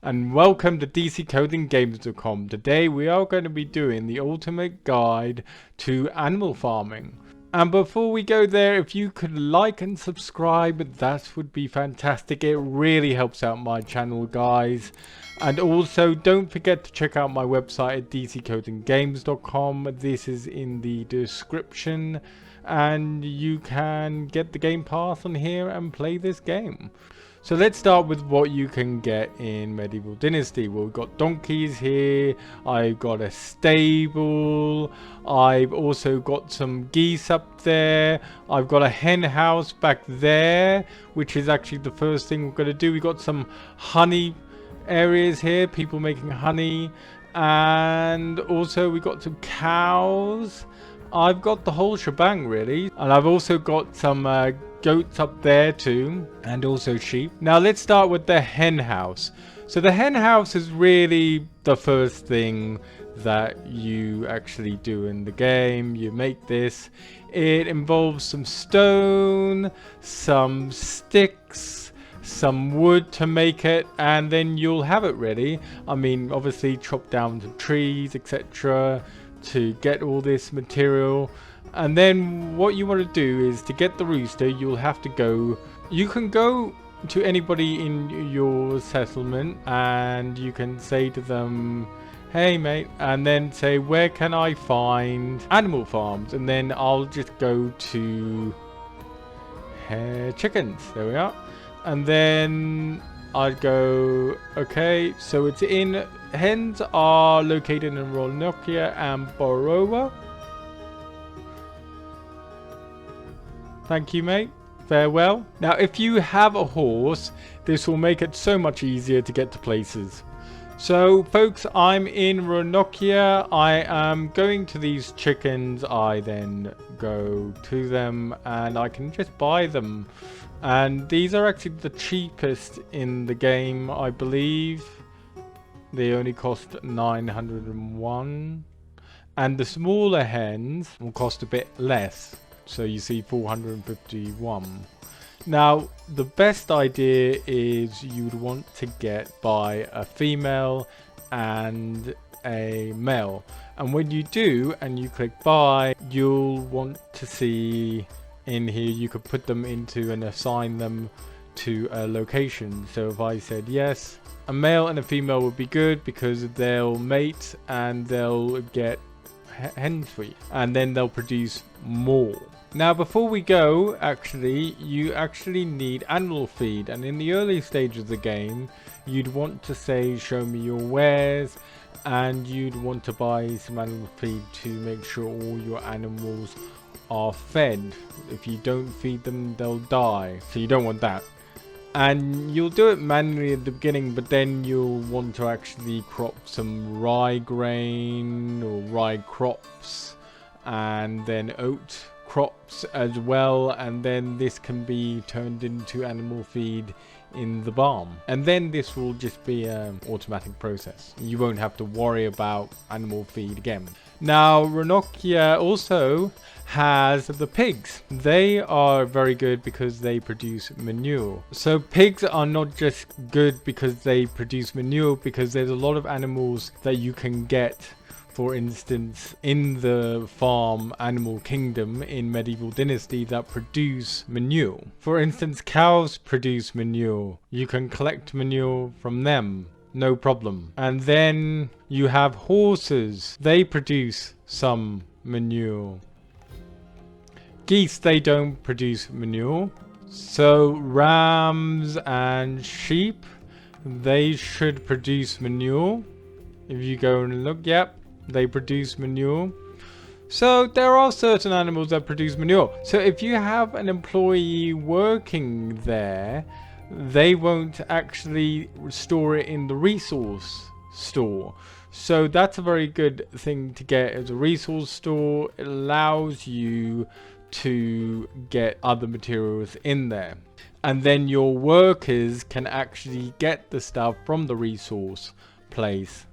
And welcome to DCCodingGames.com. Today we are going to be doing the ultimate guide to animal farming. And before we go there, if you could like and subscribe, that would be fantastic. It really helps out my channel, guys. And also don't forget to check out my website at DCCodingGames.com. This is in the description. And you can get the Game Pass on here and play this game. So let's start with what you can get in Medieval Dynasty. Well, we've got donkeys here, I've got a stable, I've also got some geese up there, I've got a hen house back there, which is actually the first thing we're going to do. We've got some honey areas here, people making honey, and also we've got some cows. I've got the whole shebang really, and I've also got some goats up there too, and also sheep. Now let's start with the hen house. So the hen house is really the first thing that you actually do in the game. You make this. It involves some stone, some sticks, some wood to make it, and then you'll have it ready. I mean, obviously chop down some trees, etc. to get all this material. And then what you want to do is to get the rooster, you'll have to go, you can go to anybody in your settlement and you can say to them, hey mate, and then say, where can I find animal farms? And then I'll just go to chickens, there we are. And then I'd go, okay, so it's in, hens are located in Ronokia and Borowa. Thank you, mate. Farewell. Now, if you have a horse, this will make it so much easier to get to places. So, folks, I'm in Ronokia. I am going to these chickens. I then go to them and I can just buy them. And these are actually the cheapest in the game, I believe. They only cost 901. And the smaller hens will cost a bit less. So you see 451. Now, the best idea is you'd want to buy a female and a male. And when you do, and you click buy, you'll want to see in here, you could put them into and assign them to a location. So if I said yes, a male and a female would be good because they'll mate and they'll get hens for you. And then they'll produce more. Now before we go, you actually need animal feed, and in the early stage of the game you'd want to say show me your wares, and you'd want to buy some animal feed to make sure all your animals are fed. If you don't feed them, they'll die, so you don't want that. And you'll do it manually at the beginning, but then you'll want to actually crop some rye grain or rye crops, and then oat crops as well, and then this can be turned into animal feed in the barn, and then this will just be an automatic process. You won't have to worry about animal feed again. Now Ronokia also has the pigs. They are very good because they produce manure. So pigs are not just good because they produce manure, because there's a lot of animals that you can get. For instance, in the farm animal kingdom in Medieval Dynasty that produce manure. For instance, cows produce manure. You can collect manure from them, no problem. And then you have horses. They produce some manure. Geese, they don't produce manure. So rams and sheep, they should produce manure. If you go and look, yep. They produce manure. So there are certain animals that produce manure. So if you have an employee working there, they won't actually store it in the resource store. So that's a very good thing to get as a resource store. It allows you to get other materials in there. And then your workers can actually get the stuff from the resource place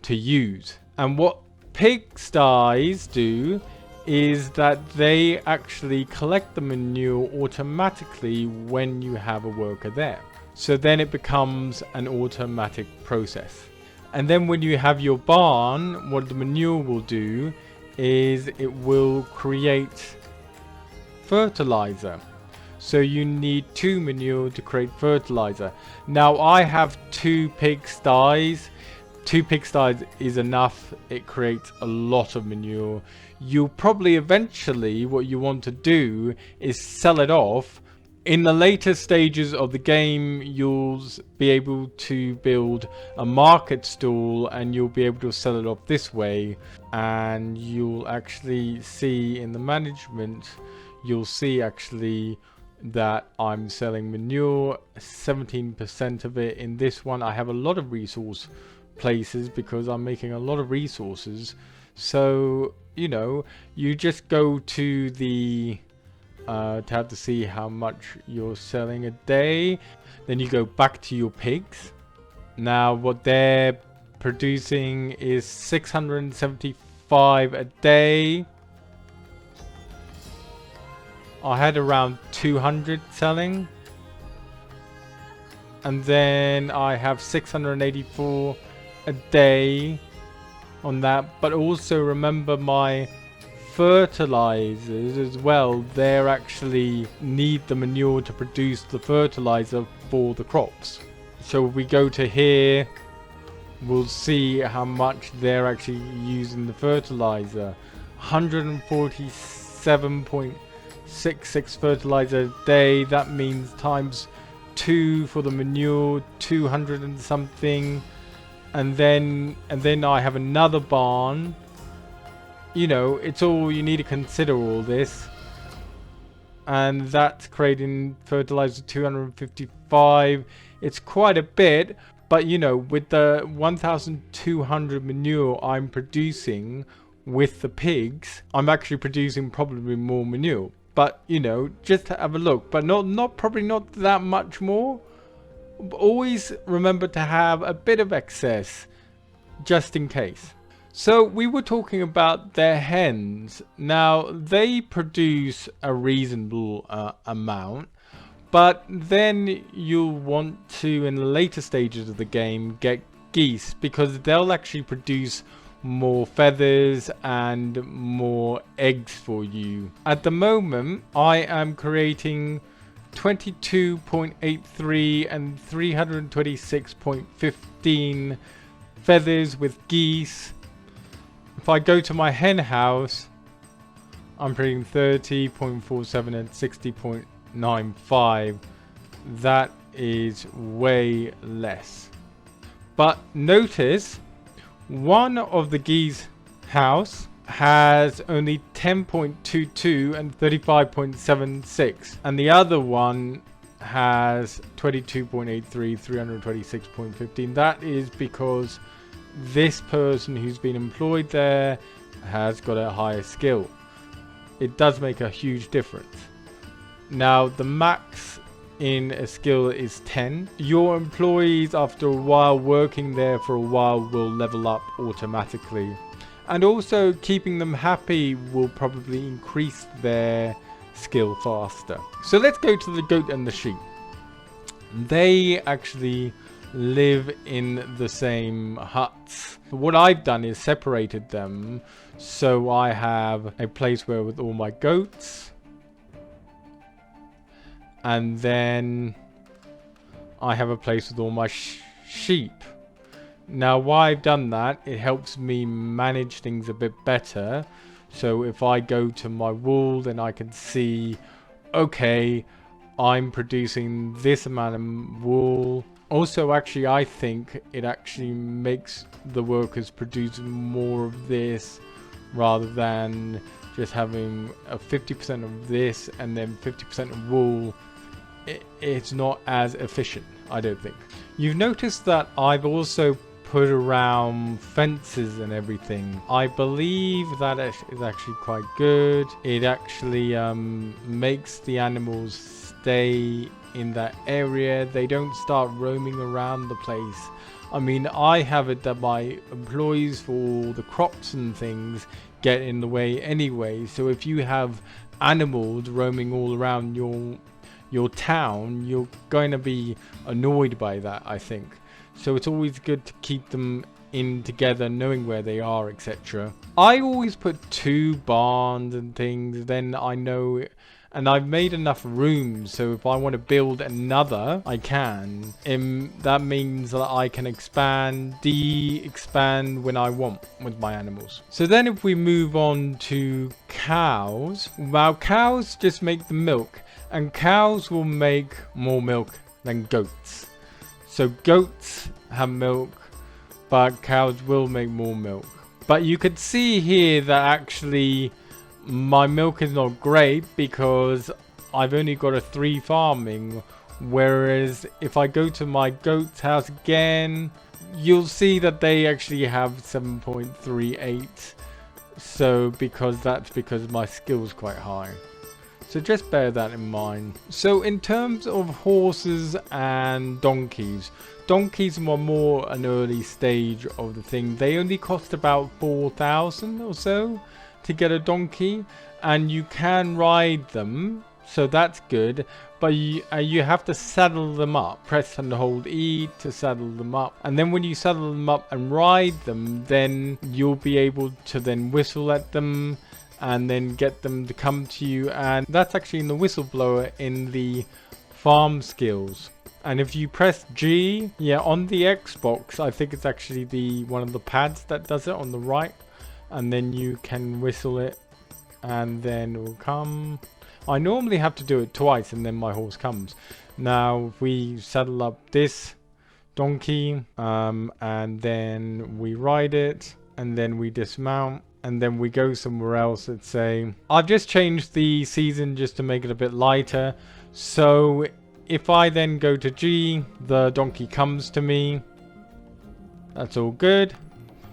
to use. And what pigsties do is that they actually collect the manure automatically when you have a worker there. So then it becomes an automatic process. And then when you have your barn, what the manure will do is it will create fertilizer. So you need 2 manure to create fertilizer. Now I have 2 pigsties. 2 pigsties is enough. It creates a lot of manure. You'll probably eventually, what you want to do is sell it off. In the later stages of the game, you'll be able to build a market stall and you'll be able to sell it off this way. And you'll actually see in the management, you'll see actually that I'm selling manure, 17% of it. In this one, I have a lot of resource places because I'm making a lot of resources. So, you know, you just go to the tab to see how much you're selling a day. Then you go back to your pigs. Now what they're producing is 675 a day. I had around 200 selling. And then I have 684 a day on that. But also remember my fertilizers as well. They actually need the manure to produce the fertilizer for the crops. So if we go to here, we'll see how much they're actually using the fertilizer. 147.66 fertilizer a day. That means times 2 for the manure, 200 and something. And then I have another barn. You know, it's all, you need to consider all this. And that's creating fertilizer 255. It's quite a bit, but you know, with the 1,200 manure I'm producing with the pigs, I'm actually producing probably more manure. But you know, just have a look, but probably not that much more. Always remember to have a bit of excess just in case. So we were talking about their hens. Now they produce a reasonable amount, but then you'll want to, in the later stages of the game, get geese because they'll actually produce more feathers and more eggs for you. At the moment, I am creating 22.83 and 326.15 feathers with geese. If I go to my hen house, I'm creating 30.47 and 60.95. That is way less. But notice, one of the geese house has only 10.22 and 35.76, and the other one has 22.83, 326.15. That is because this person who's been employed there has got a higher skill. It does make a huge difference. Now the max in a skill is 10. Your employees after a while working there for a while will level up automatically. And also keeping them happy will probably increase their skill faster. So let's go to the goat and the sheep. They actually live in the same huts. What I've done is separated them. So I have a place where with all my goats. And then I have a place with all my sheep. Now why I've done that, it helps me manage things a bit better. So if I go to my wool, then I can see, okay, I'm producing this amount of wool. Also, actually, I think it actually makes the workers produce more of this rather than just having a 50% of this and then 50% of wool. It's not as efficient, I don't think. You've noticed that I've also put around fences and everything. I believe that is actually quite good. It actually makes the animals stay in that area. They don't start roaming around the place. I mean, I have it that my employees for all the crops and things get in the way anyway. So if you have animals roaming all around your town, you're going to be annoyed by that, I think. So it's always good to keep them in together, knowing where they are, etc. I always put 2 barns and things, then I know, and I've made enough room, so if I want to build another, I can. That means that I can expand, de-expand when I want with my animals. So then if we move on to cows, well, cows just make the milk, and cows will make more milk than goats. So goats have milk, but cows will make more milk. But you could see here that actually my milk is not great because I've only got a 3 farming, whereas if I go to my goat's house again, you'll see that they actually have 7.38. So that's because my skill is quite high. So just bear that in mind. So in terms of horses and donkeys were more an early stage of the thing. They only cost about 4,000 or so to get a donkey, and you can ride them, so that's good, but you have to saddle them up. Press and hold E to saddle them up, and then when you saddle them up and ride them, then you'll be able to then whistle at them and then get them to come to you, and that's actually in the whistleblower in the farm skills. And if you press G, yeah, on the Xbox, I think it's actually one of the pads that does it on the right, and then you can whistle it and then it will come. I normally have to do it twice and then my horse comes. Now if we saddle up this donkey and then we ride it and then we dismount and then we go somewhere else. Let's say I've just changed the season just to make it a bit lighter. So if I then go to G, the donkey comes to me. That's all good.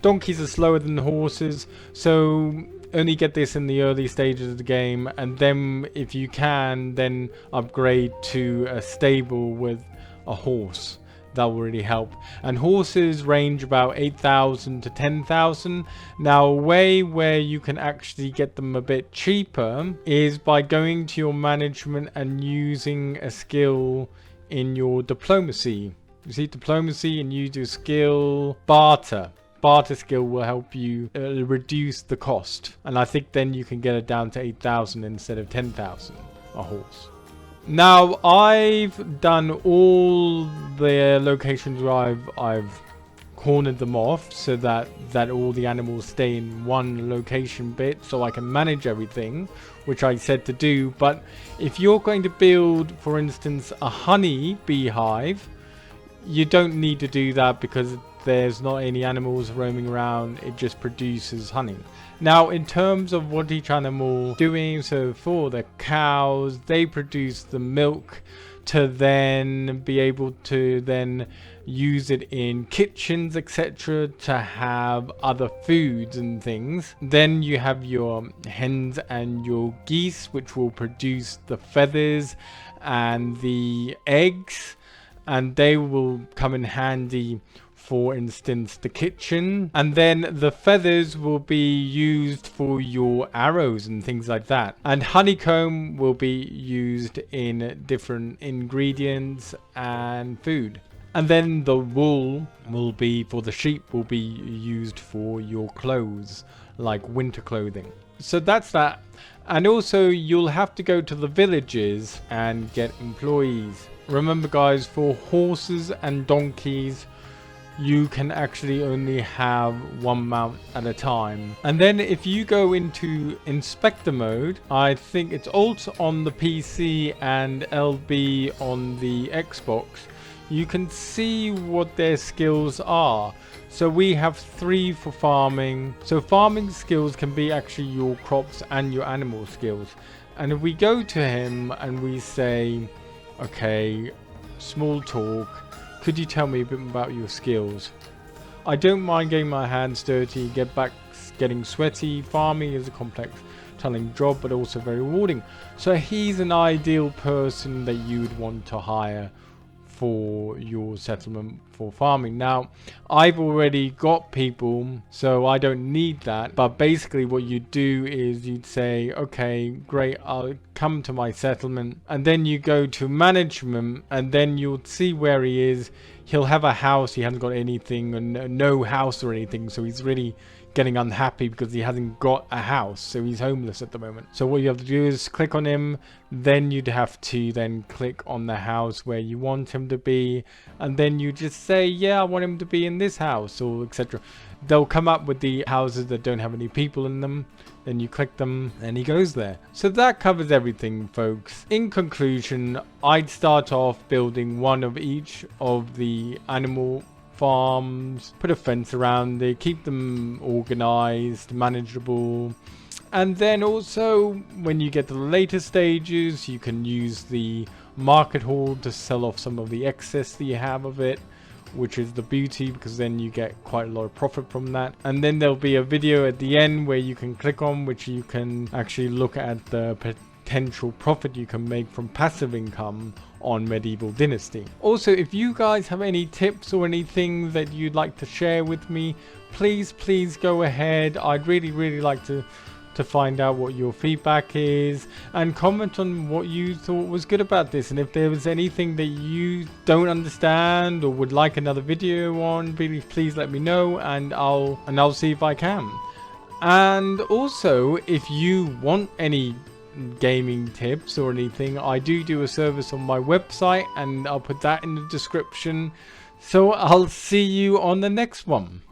Donkeys are slower than horses, so only get this in the early stages of the game, and then if you can, then upgrade to a stable with a horse. That will really help. And horses range about 8,000 to 10,000. Now a way where you can actually get them a bit cheaper is by going to your management and using a skill in your diplomacy. You see diplomacy and you do skill barter. Barter skill will help you reduce the cost, and I think then you can get it down to 8,000 instead of 10,000 a horse. Now I've done all the locations where I've cornered them off so that all the animals stay in one location bit, so I can manage everything, which I said to do. But if you're going to build, for instance, a honey beehive, you don't need to do that because there's not any animals roaming around. It just produces honey. Now in terms of what each animal doing, so for the cows, they produce the milk to then be able to then use it in kitchens, etc., to have other foods and things. Then you have your hens and your geese, which will produce the feathers and the eggs, and they will come in handy, for instance, the kitchen. And then the feathers will be used for your arrows and things like that. And honeycomb will be used in different ingredients and food. And then the wool will be for the sheep, will be used for your clothes, like winter clothing. So that's that. And also you'll have to go to the villages and get employees. Remember guys, for horses and donkeys, you can actually only have one mount at a time. And then if you go into inspector mode, I think it's Alt on the PC and LB on the Xbox, you can see what their skills are. So we have 3 for farming. So farming skills can be actually your crops and your animal skills. And if we go to him and we say, okay, small talk, could you tell me a bit about your skills? I don't mind getting my hands dirty, getting sweaty. Farming is a complex, challenging job, but also very rewarding. So he's an ideal person that you'd want to hire for your settlement for farming. Now, I've already got people, so I don't need that. But basically what you do is you'd say, okay, great, I'll come to my settlement. And then you go to management, and then you'll see where he is. He'll have a house, he hasn't got anything, and no house or anything, so he's really getting unhappy because he hasn't got a house, so he's homeless at the moment. So what you have to do is click on him, then you'd have to then click on the house where you want him to be, and then you just say, yeah, I want him to be in this house, or etc. They'll come up with the houses that don't have any people in them, then you click them and he goes there. So that covers everything, folks. In conclusion, I'd start off building one of each of the animal farms, put a fence around it, keep them organized, manageable, and then also when you get to the later stages, you can use the market hall to sell off some of the excess that you have of it, which is the beauty, because then you get quite a lot of profit from that. And then there'll be a video at the end where you can click on, which you can actually look at the potential profit you can make from passive income on Medieval Dynasty. Also, if you guys have any tips or anything that you'd like to share with me, please go ahead. I'd really like to find out what your feedback is, and comment on what you thought was good about this, and if there was anything that you don't understand or would like another video on, please let me know, and I'll see if I can. And also, if you want any gaming tips or anything, I do a service on my website, and I'll put that in the description. So I'll see you on the next one.